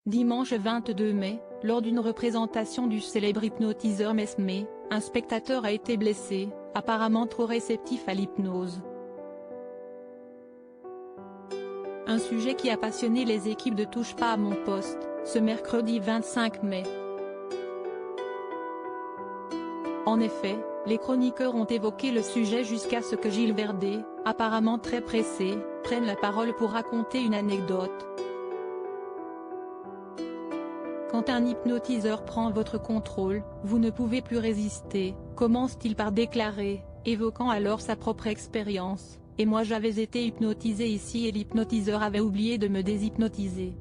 Dimanche 22 mai, lors d'une représentation du célèbre hypnotiseur Mesmé, un spectateur a été blessé, apparemment trop réceptif à l'hypnose. Un sujet qui a passionné les équipes de Touche pas à mon poste, ce mercredi 25 mai. En effet, les chroniqueurs ont évoqué le sujet jusqu'à ce que Gilles Verdet, apparemment très pressé, prenne la parole pour raconter une anecdote. Quand un hypnotiseur prend votre contrôle, vous ne pouvez plus résister, commence-t-il par déclarer, évoquant alors sa propre expérience, et moi j'avais été hypnotisé ici et l'hypnotiseur avait oublié de me déshypnotiser.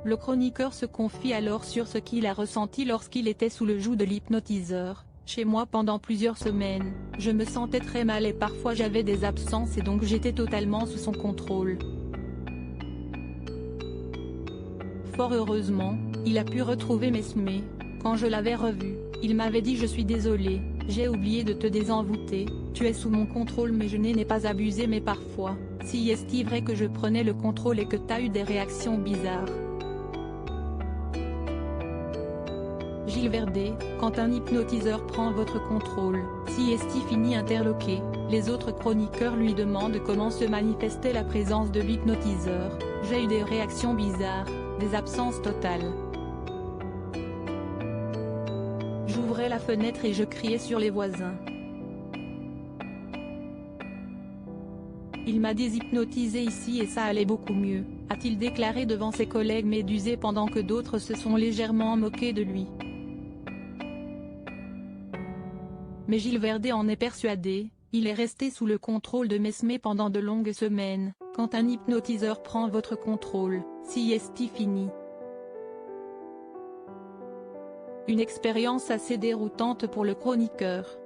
Le chroniqueur se confie alors sur ce qu'il a ressenti lorsqu'il était sous le joug de l'hypnotiseur. Chez moi pendant plusieurs semaines, je me sentais très mal et parfois j'avais des absences et donc j'étais totalement sous son contrôle. Fort heureusement, il a pu retrouver Mesmé. Quand je l'avais revu, il m'avait dit « Je suis désolé, j'ai oublié de te désenvoûter, tu es sous mon contrôle mais je n'ai pas abusé mais parfois, si est-il vrai que je prenais le contrôle et que t'as eu des réactions bizarres ». Gilles Verdet, quand un hypnotiseur prend votre contrôle, si est-il fini interloqué, les autres chroniqueurs lui demandent comment se manifestait la présence de l'hypnotiseur. J'ai eu des réactions bizarres, des absences totales. J'ouvrais la fenêtre et je criais sur les voisins. Il m'a déshypnotisé ici et ça allait beaucoup mieux, a-t-il déclaré devant ses collègues médusés pendant que d'autres se sont légèrement moqués de lui. Mais Gilles Verdet en est persuadé, il est resté sous le contrôle de Mesmé pendant de longues semaines. Quand un hypnotiseur prend votre contrôle, si est-il fini. Une expérience assez déroutante pour le chroniqueur.